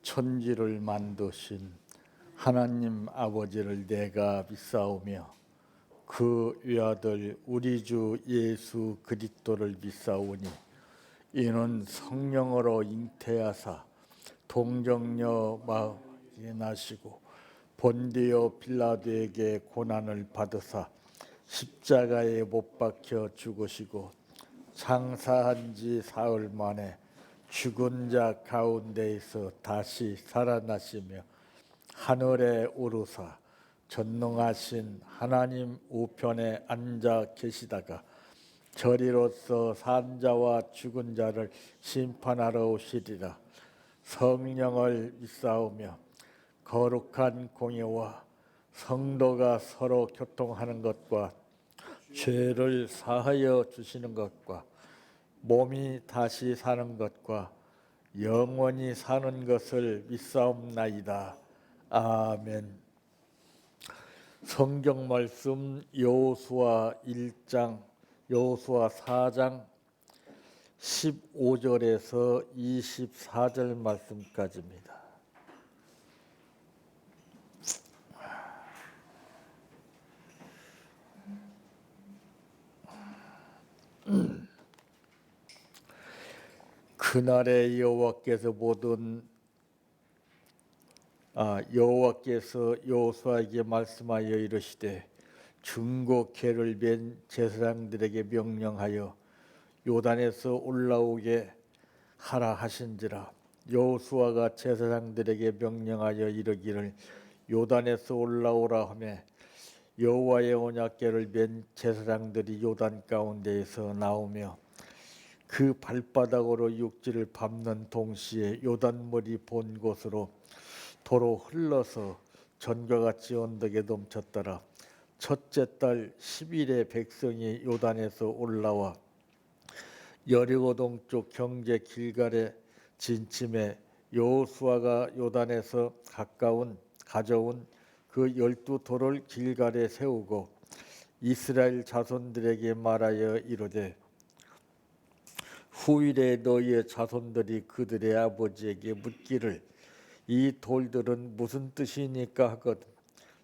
천지를 만드신 하나님 아버지를 내가 믿사오며 그 외아들 우리 주 예수 그리스도를 믿사오니 이는 성령으로 잉태하사 동정녀 마리아에 나시고 본디오 빌라도에게 고난을 받으사 십자가에 못 박혀 죽으시고 장사한 지 사흘 만에 죽은 자 가운데에서 다시 살아나시며 하늘에 오르사 전능하신 하나님 우편에 앉아 계시다가 저리로서 산 자와 죽은 자를 심판하러 오시리라. 성령을 믿사오며 거룩한 공예와 성도가 서로 교통하는 것과 죄를 사하여 주시는 것과 몸이 다시 사는 것과 영원히 사는 것을 믿사옵나이다. 아멘. 성경 말씀 여호수아 1장, 여호수아 4장 15절에서 24절 말씀까지입니다. 그날에 여호와께서 여호수아에게 말씀하여 이르시되 중고 개를 맨 제사장들에게 명령하여 요단에서 올라오게 하라 하신지라. 여호수아가 제사장들에게 명령하여 이르기를 요단에서 올라오라 하매 여호와의 언약궤를 맨 제사장들이 요단 가운데에서 나오며 그 발바닥으로 육지를 밟는 동시에 요단물이 본 곳으로 도로 흘러서 전과 같이 언덕에 넘쳤더라. 첫째 달 10일에 백성이 요단에서 올라와 여리고 동쪽 경제 길갈에 진침해 여호수아가 요단에서 가져온 그 12돌을 길갈에 세우고 이스라엘 자손들에게 말하여 이르되 후일에 너희의 자손들이 그들의 아버지에게 묻기를 이 돌들은 무슨 뜻이니까 하거든.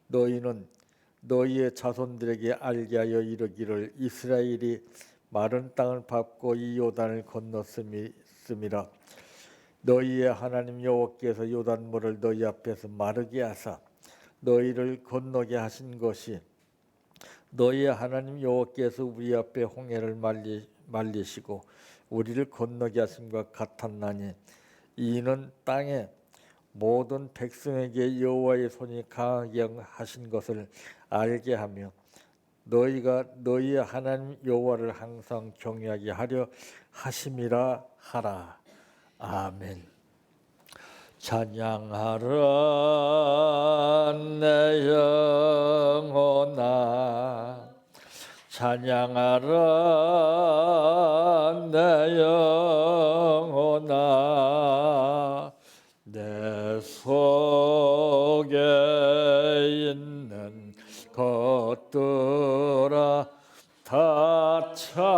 너희는 너희의 자손들에게 알게 하여 이르기를 이스라엘이 마른 땅을 밟고 이 요단을 건넜음이라. 너희의 하나님 여호와께서 요단물을 너희 앞에서 마르게 하사 너희를 건너게 하신 것이 너희의 하나님 여호와께서 우리 앞에 홍해를 말리시고 우리를 건너게 하심과 같았나니 이는 땅의 모든 백성에게 여호와의 손이 강하게 하신 것을 알게 하며 너희가 너희의 하나님 여호와를 항상 경외하게 하려 하심이라 하라. 아멘. 찬양하라 내 영혼아, 찬양하라 내 영혼아, 내 속에 있는 것들아 다 찬양하라.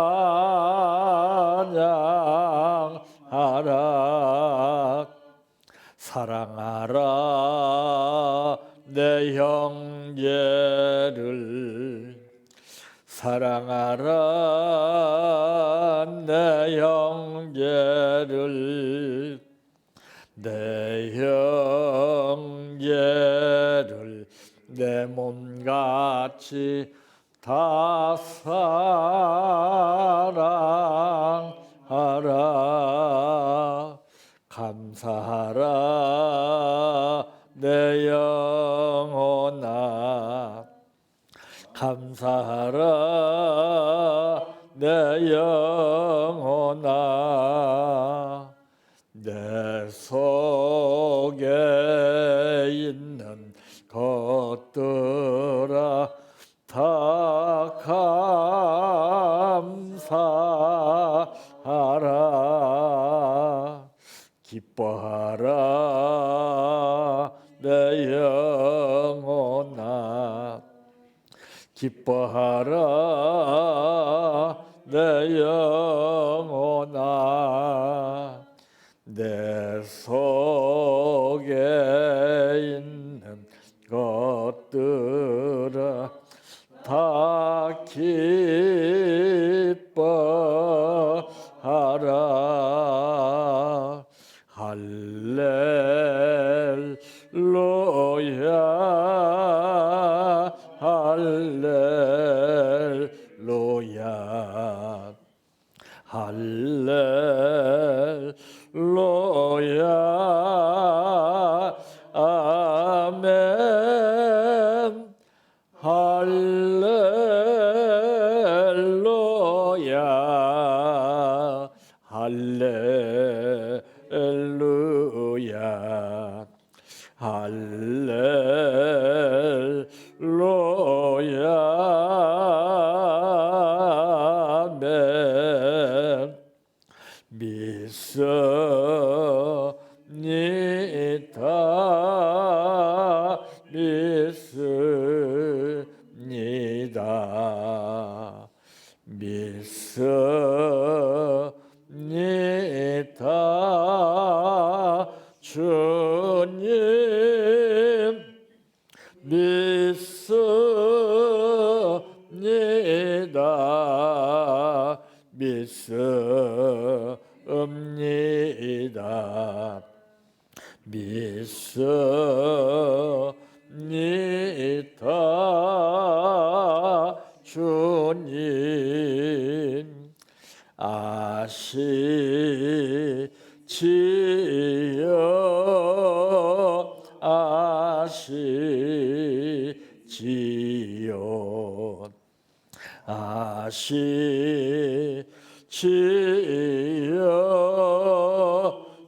사랑하라 내 형제를, 사랑하라 내 형제를, 내 형제를 내 몸같이 다 사랑하라. 감사하라 내 영혼아, 감사하라 내 영혼아, 내 속에 있는 것들아 다 감사하라. 기뻐하라 내 영혼아, 기뻐하라 내 영혼아, 내 속에 속에 있는 것들아 다 기뻐하라. 할렐루야 할렐루야 할렐루야 아멘 할렐루야 할렐루야 할렐루야 아멘 믿습니다 믿습니다 믿습니다 주님 믿습니다 믿습니다 믿습니다 주님 아시지요 아시지요 아시지요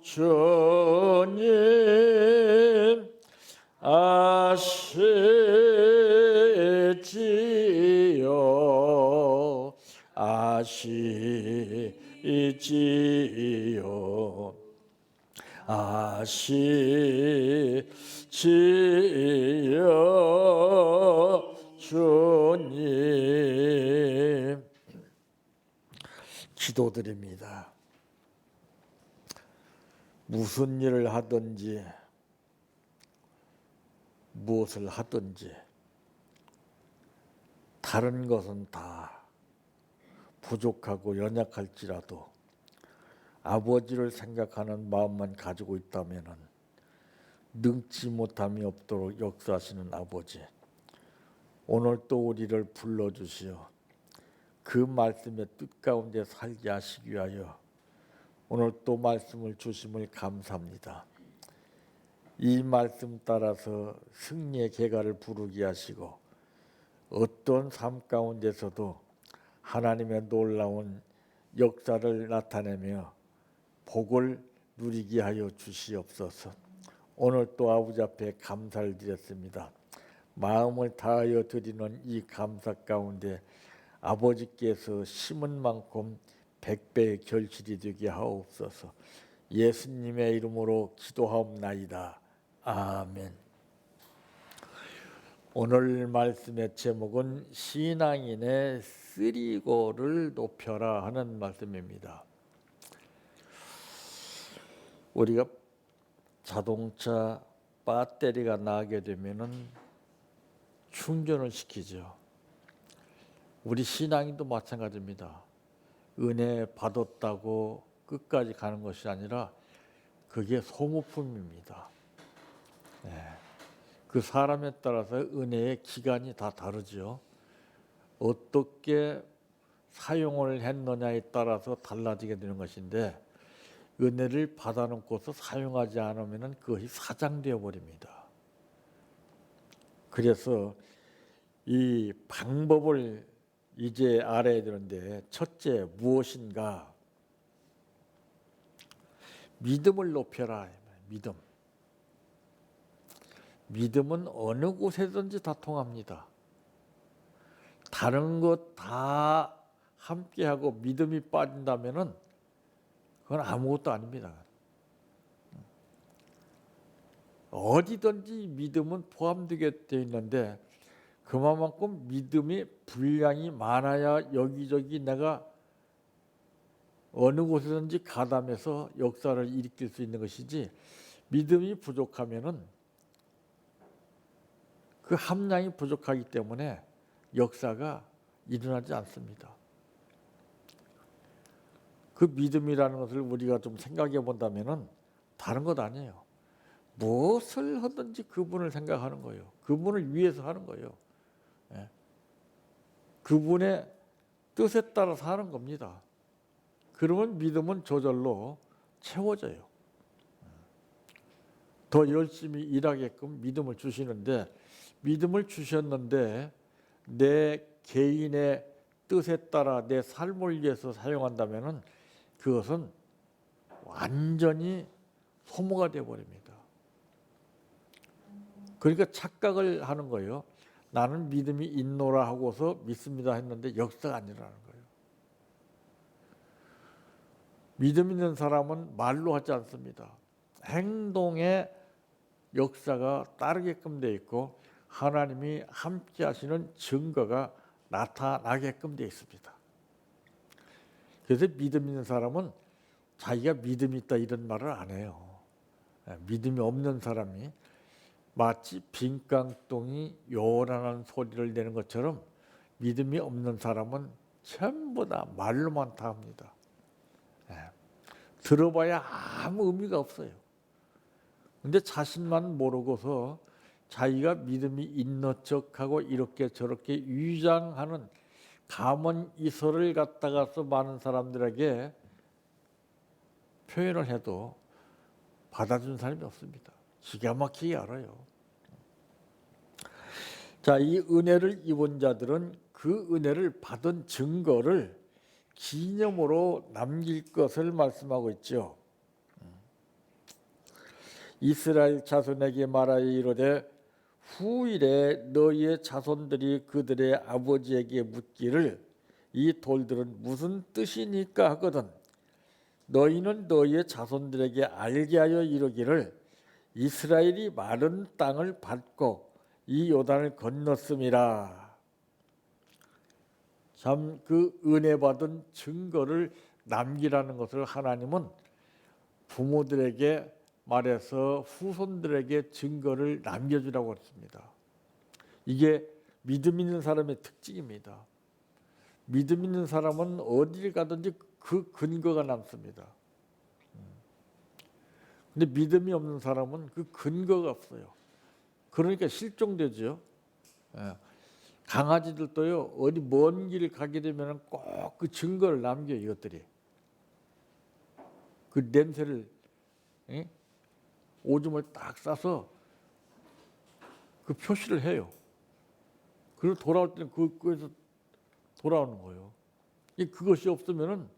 주님 아시지요 아시지요 아시지요 주님 기도드립니다. 무슨 일을 하든지 무엇을 하든지 다른 것은 다 부족하고 연약할지라도 아버지를 생각하는 마음만 가지고 있다면 능치 못함이 없도록 역사하시는 아버지, 오늘 또 우리를 불러주시어 그 말씀의 뜻 가운데 살게 하시기 위하여 오늘 또 말씀을 주심을 감사합니다. 이 말씀 따라서 승리의 계가를 부르게 하시고 어떤 삶 가운데서도 하나님의 놀라운 역사를 나타내며 복을 누리게 하여 주시옵소서. 오늘 또 아버지 앞에 감사를 드렸습니다. 마음을 다하여 드리는 이 감사 가운데 아버지께서 심은 만큼 100배의 결실이 되게 하옵소서. 예수님의 이름으로 기도하옵나이다. 아멘. 오늘 말씀의 제목은 신앙인의 쓰리고를 높여라 하는 말씀입니다. 우리가 자동차 배터리가 나게 되면은 충전을 시키죠. 우리 신앙인도 마찬가지입니다. 은혜 받았다고 끝까지 가는 것이 아니라 그게 소모품입니다. 네. 그 사람에 따라서 은혜의 기간이 다 다르죠. 어떻게 사용을 했느냐에 따라서 달라지게 되는 것인데 은혜를 받아놓고서 사용하지 않으면 그것이 사장되어 버립니다. 그래서 이 방법을 이제 알아야 되는데 첫째 무엇인가? 믿음을 높여라. 믿음. 믿음은 어느 곳에든지 다 통합니다. 다른 것 다 함께하고 믿음이 빠진다면은 그건 아무것도 아닙니다. 어디든지 믿음은 포함되게 되어 있는데 그만큼 믿음이 분량이 많아야 여기저기 내가 어느 곳에든지 가담해서 역사를 일으킬 수 있는 것이지 믿음이 부족하면은 그 함량이 부족하기 때문에 역사가 일어나지 않습니다. 그 믿음이라는 것을 우리가 좀 생각해 본다면은 다른 것 아니에요. 무엇을 하든지 그분을 생각하는 거예요. 그분을 위해서 하는 거예요. 예. 그분의 뜻에 따라서 하는 겁니다. 그러면 믿음은 저절로 채워져요. 더 열심히 일하게끔 믿음을 주시는데, 믿음을 주셨는데 내 개인의 뜻에 따라 내 삶을 위해서 사용한다면은 그것은 완전히 소모가 되어버립니다. 그러니까 착각을 하는 거예요. 나는 믿음이 있노라 하고서 믿습니다 했는데 역사가 안 일어나는 거예요. 믿음 있는 사람은 말로 하지 않습니다. 행동에 역사가 따르게끔 되어 있고 하나님이 함께 하시는 증거가 나타나게끔 되어 있습니다. 그래서 믿음 있는 사람은 자기가 믿음이 있다 이런 말을 안 해요. 믿음이 없는 사람이 마치 빈깡통이 요란한 소리를 내는 것처럼 믿음이 없는 사람은 전부 다 말로만 다 합니다. 들어봐야 아무 의미가 없어요. 근데 자신만 모르고서 자기가 믿음이 있는 척하고 이렇게 저렇게 위장하는 감언이설을 갖다가서 많은 사람들에게 표현을 해도 받아준 사람이 없습니다. 기가 막히게 알아요. 자, 이 은혜를 입은 자들은 그 은혜를 받은 증거를 기념으로 남길 것을 말씀하고 있죠. 이스라엘 자손에게 말하여 이르되 후일에 너희의 자손들이 그들의 아버지에게 묻기를 이 돌들은 무슨 뜻이니까 하거든 너희는 너희의 자손들에게 알게 하여 이르기를 이스라엘이 마른 땅을 밟고 이 요단을 건넜음이라. 참 그 은혜 받은 증거를 남기라는 것을 하나님은 부모들에게 말해서 후손들에게 증거를 남겨주라고 했습니다. 이게 믿음 있는 사람의 특징입니다. 믿음 있는 사람은 어디를 가든지 그 근거가 남습니다. 근데 믿음이 없는 사람은 그 근거가 없어요. 그러니까 실종되죠. 강아지들도요, 어디 먼 길 가게 되면 꼭 그 증거를 남겨요, 이것들이. 그 냄새를, 오줌을 딱 싸서 그 표시를 해요. 그리고 돌아올 때는 그거에서 돌아오는 거예요. 그것이 없으면은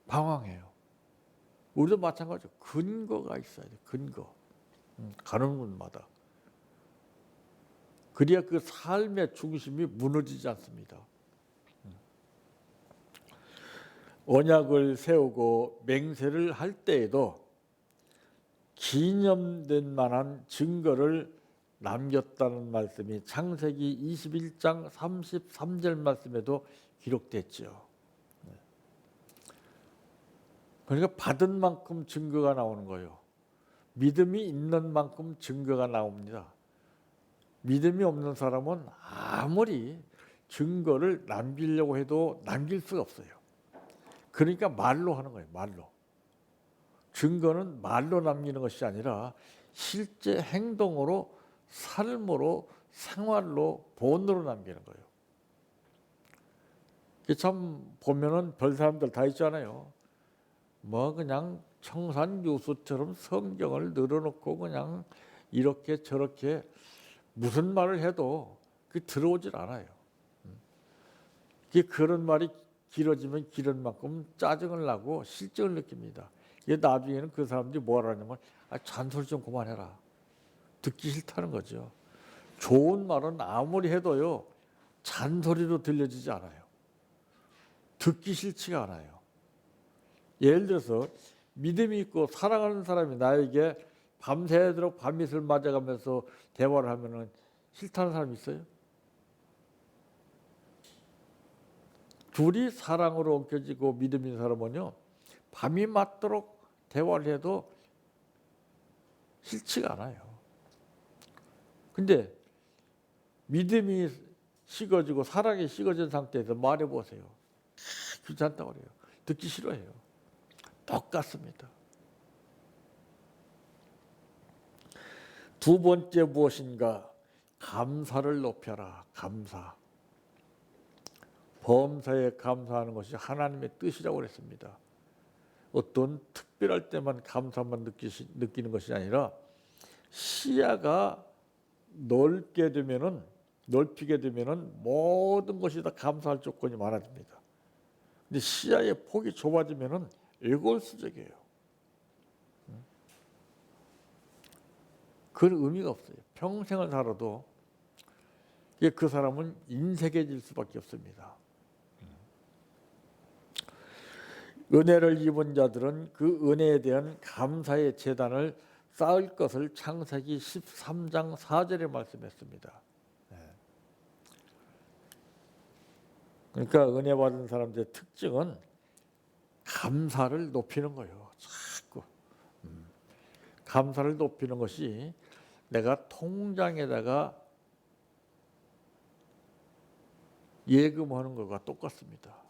방황해요. 우리도 마찬가지죠. 근거가 있어야 돼. 근거. 가는 곳마다. 그래야 그 삶의 중심이 무너지지 않습니다. 언약을 세우고 맹세를 할 때에도 기념된 만한 증거를 남겼다는 말씀이 창세기 21장 33절 말씀에도 기록됐죠. 그러니까 받은 만큼 증거가 나오는 거예요. 믿음이 있는 만큼 증거가 나옵니다. 믿음이 없는 사람은 아무리 증거를 남기려고 해도 남길 수가 없어요. 그러니까 말로 하는 거예요. 말로. 증거는 말로 남기는 것이 아니라 실제 행동으로, 삶으로, 생활로, 본으로 남기는 거예요. 참 보면은 별 사람들 다 있잖아요. 뭐 그냥 청산유수처럼 성경을 늘어놓고 그냥 이렇게 저렇게 무슨 말을 해도 그 들어오질 않아요. 그런 말이 길어지면 길은 만큼 짜증을 나고 실증을 느낍니다. 나중에는 그 사람들이 뭐라 하냐면 잔소리 좀 그만해라. 듣기 싫다는 거죠. 좋은 말은 아무리 해도요 잔소리로 들려지지 않아요. 듣기 싫지가 않아요. 예를 들어서 믿음이 있고 사랑하는 사람이 나에게 밤새도록 밤이슬 맞아가면서 대화를 하면은 싫다는 사람이 있어요? 둘이 사랑으로 엉켜지고 믿음 있는 사람은요 밤이 맞도록 대화를 해도 싫지가 않아요. 근데 믿음이 식어지고 사랑이 식어진 상태에서 말해보세요. 귀찮다고 그래요. 듣기 싫어해요. 똑같습니다. 두 번째 무엇인가? 감사를 높여라. 감사. 범사에 감사하는 것이 하나님의 뜻이라고 그랬습니다. 어떤 특별할 때만 감사만 느끼는 것이 아니라 시야가 넓게 넓히게 되면은 모든 것이 다 감사할 조건이 많아집니다. 근데 시야의 폭이 좁아지면은 일골수적이에요. 그런 의미가 없어요. 평생을 살아도 그 사람은 인색해질 수밖에 없습니다. 은혜를 입은 자들은 그 은혜에 대한 감사의 제단을 쌓을 것을 창세기 13장 4절에 말씀했습니다. 그러니까 은혜 받은 사람들의 특징은 감사를 높이는 거예요. 자꾸 감사를 높이는 것이 내가 통장에다가 예금하는 것과 똑같습니다.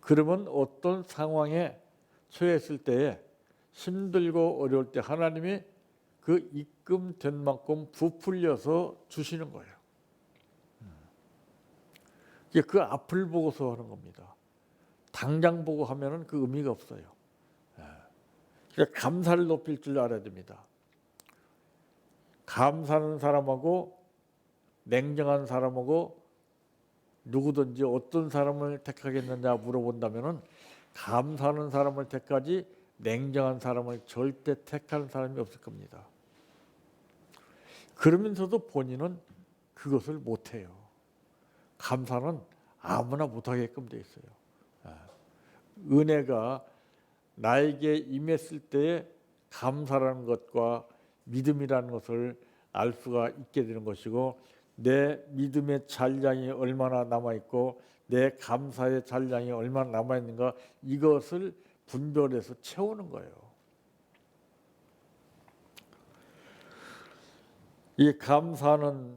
그러면 어떤 상황에 처했을 때에 힘들고 어려울 때 하나님이 그 입금된 만큼 부풀려서 주시는 거예요. 그 앞을 보고서 하는 겁니다. 당장 보고 하면은 그 의미가 없어요. 그러니까 감사를 높일 줄 알아야 됩니다. 감사하는 사람하고 냉정한 사람하고 누구든지 어떤 사람을 택하겠느냐 물어본다면은 감사하는 사람을 택하지 냉정한 사람을 절대 택하는 사람이 없을 겁니다. 그러면서도 본인은 그것을 못해요. 감사는 아무나 못하게끔 돼 있어요. 은혜가 나에게 임했을 때에 감사라는 것과 믿음이라는 것을 알 수가 있게 되는 것이고, 내 믿음의 잔량이 얼마나 남아있고 내 감사의 잔량이 얼마나 남아있는가, 이것을 분별해서 채우는 거예요. 이 감사하는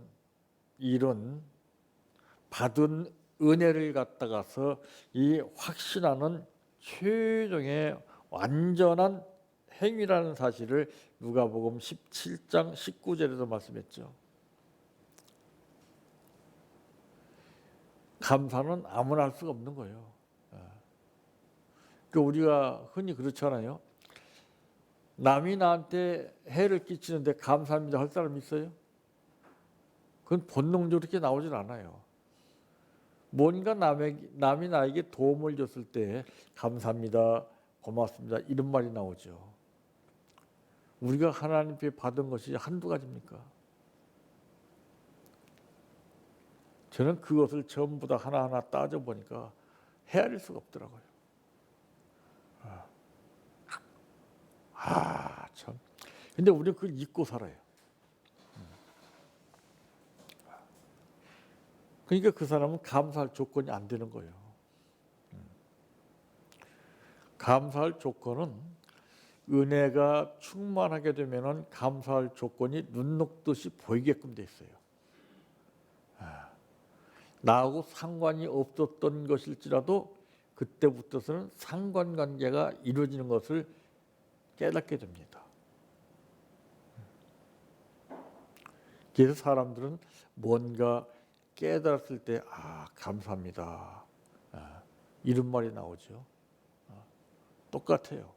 일은 받은 은혜를 갖다가서 이 확신하는 최종의 완전한 행위라는 사실을 누가복음 17장 19절에도 말씀했죠. 감사는 아무나 할 수가 없는 거예요. 그 우리가 흔히 그렇잖아요. 남이 나한테 해를 끼치는데 감사합니다 할 사람 있어요? 그건 본능적으로 그렇게 나오질 않아요. 뭔가 남이 나에게 도움을 줬을 때 감사합니다, 고맙습니다 이런 말이 나오죠. 우리가 하나님께 받은 것이 한두 가지입니까? 저는 그것을 전부 다 하나하나 따져보니까 헤아릴 수가 없더라고요. 참. 근데 우리는 그걸 잊고 살아요. 그러니까 그 사람은 감사할 조건이 안 되는 거예요. 감사할 조건은 은혜가 충만하게 되면은 감사할 조건이 눈 녹듯이 보이게끔 돼 있어요. 나하고 상관이 없었던 것일지라도 그때부터서는 상관관계가 이루어지는 것을 깨닫게 됩니다. 그래서 사람들은 뭔가 깨달았을 때 감사합니다 이런 말이 나오죠. 똑같아요.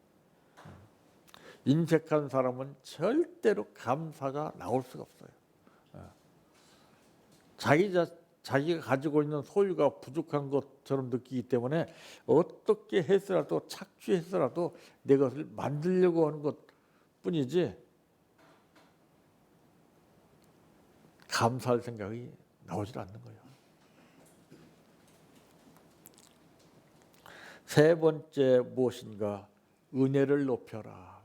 인색한 사람은 절대로 감사가 나올 수가 없어요. 자기가 가지고 있는 소유가 부족한 것처럼 느끼기 때문에 어떻게 해서라도 착취해서라도 내 것을 만들려고 하는 것뿐이지 감사할 생각이 나오질 않는 거예요. 세 번째 무엇인가? 은혜를 높여라.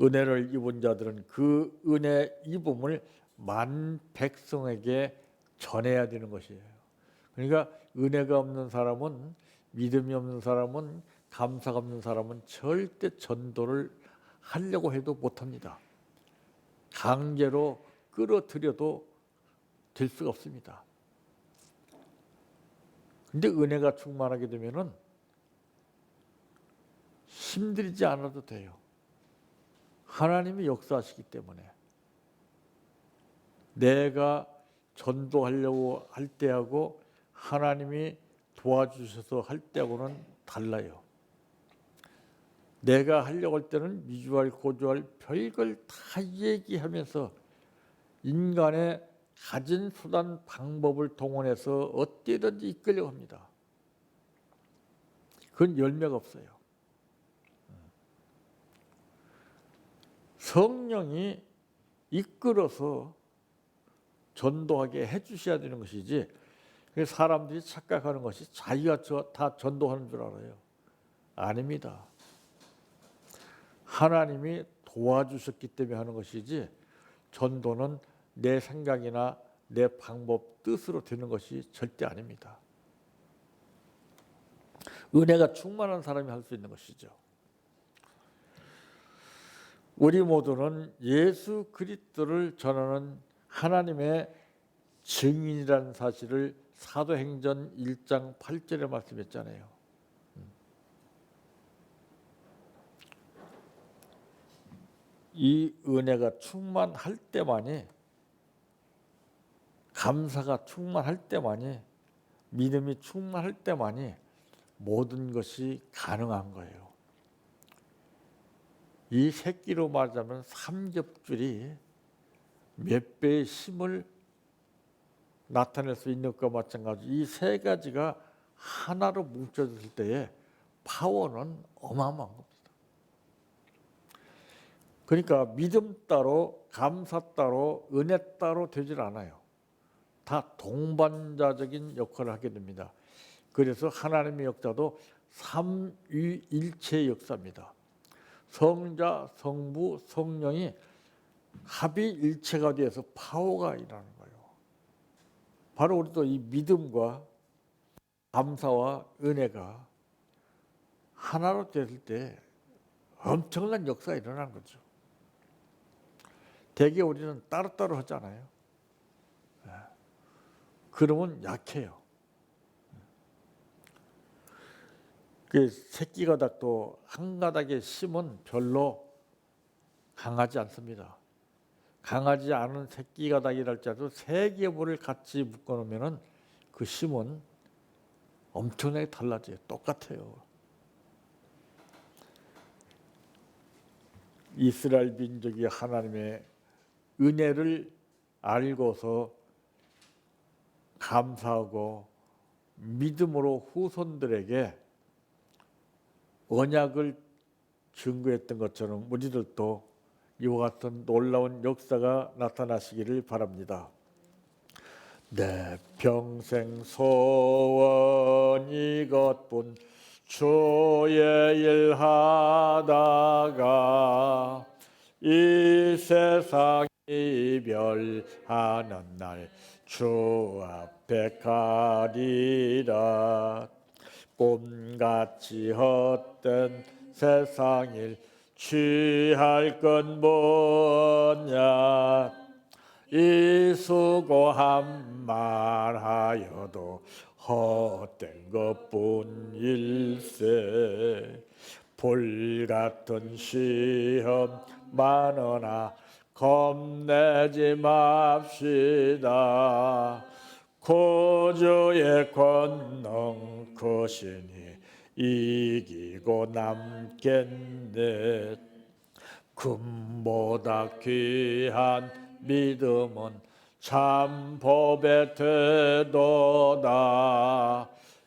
은혜를 입은 자들은 그 은혜 입음을 만 백성에게 전해야 되는 것이에요. 그러니까 은혜가 없는 사람은, 믿음이 없는 사람은 감사가 없는 사람은 절대 전도를 하려고 해도 못합니다. 강제로 끌어들여도 될 수가 없습니다. 근데 은혜가 충만하게 되면은 힘들이지 않아도 돼요. 하나님이 역사하시기 때문에. 내가 전도하려고 할 때하고 하나님이 도와주셔서 할 때하고는 달라요. 내가 하려고 할 때는 미주알 고주알 별걸 다 얘기하면서 인간의 가진 수단 방법을 동원해서 어디든지 이끌려고 합니다. 그건 열매가 없어요. 성령이 이끌어서 전도하게 해주셔야 되는 것이지, 사람들이 착각하는 것이 자기가 다 전도하는 줄 알아요. 아닙니다. 하나님이 도와주셨기 때문에 하는 것이지, 전도는 내 생각이나 내 방법, 뜻으로 되는 것이 절대 아닙니다. 은혜가 충만한 사람이 할 수 있는 것이죠. 우리 모두는 예수 그리스도를 전하는 하나님의 증인이라는 사실을 사도행전 1장 8절에 말씀했잖아요. 이 은혜가 충만할 때만이, 감사가 충만할 때만이, 믿음이 충만할 때만이 모든 것이 가능한 거예요. 이 새끼로 말하자면 삼겹줄이 몇 배의 힘을 나타낼 수 있는 것과 마찬가지, 이 세 가지가 하나로 뭉쳐졌을 때의 파워는 어마어마한 겁니다. 그러니까 믿음 따로, 감사 따로, 은혜 따로 되질 않아요. 다 동반자적인 역할을 하게 됩니다. 그래서 하나님의 역사도 삼위일체의 역사입니다. 성자, 성부, 성령이 합이 일체가 되어서 파워가 일어나는 거예요. 바로 우리도 이 믿음과 감사와 은혜가 하나로 됐을 때 엄청난 역사가 일어나는 거죠. 대개 우리는 따로따로 하잖아요. 그러면 약해요. 그 새끼가닥도 한 가닥의 힘은 별로 강하지 않습니다. 강하지 않은 새끼가닥이랄지라도 세 개불을 같이 묶어놓으면 그 힘은 엄청나게 달라져요. 똑같아요. 이스라엘 민족이 하나님의 은혜를 알고서 감사하고 믿음으로 후손들에게 언약을 증거했던 것처럼 우리들도 이와 같은 놀라운 역사가 나타나시기를 바랍니다. 내 평생 소원 이것뿐, 주의 일 하다가 이 세상 이별하는 날 주 앞에 가리라. 꿈같이 헛된 세상일 취할 건 뭐냐. 이 수고한 말하여도 헛된 것뿐일세. 불같은 시험 많으나 겁내지 맙시다. 구주의 권능 크시니 이기고 남겠네. 금보다 귀한 믿음은 참 법의 태도다.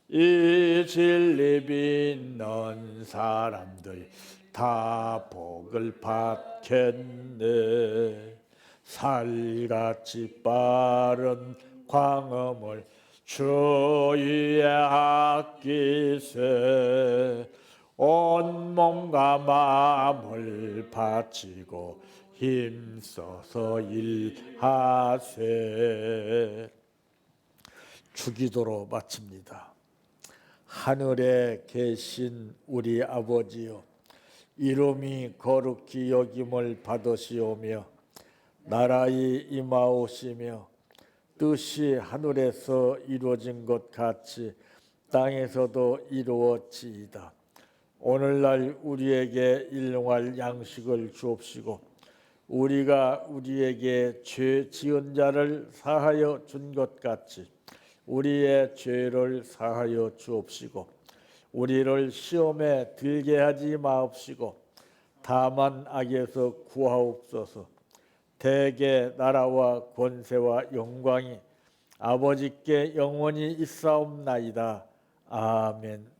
이 진리 믿는 사람들 다 복을 받겠네. 살같이 빠른 광음을 주 위에 아끼세. 온 몸과 마음을 바치고 힘써서 일하세. 주기도로 마칩니다. 하늘에 계신 우리 아버지여, 이름이 거룩히 여김을 받으시오며 나라의 임하오시며 뜻이 하늘에서 이루어진 것 같이 땅에서도 이루어지이다. 오늘날 우리에게 일용할 양식을 주옵시고 우리가 우리에게 죄 지은 자를 사하여 준 것 같이 우리의 죄를 사하여 주옵시고 우리를 시험에 들게 하지 마옵시고 다만 악에서 구하옵소서. 대개 나라와 권세와 영광이 아버지께 영원히 있사옵나이다. 아멘.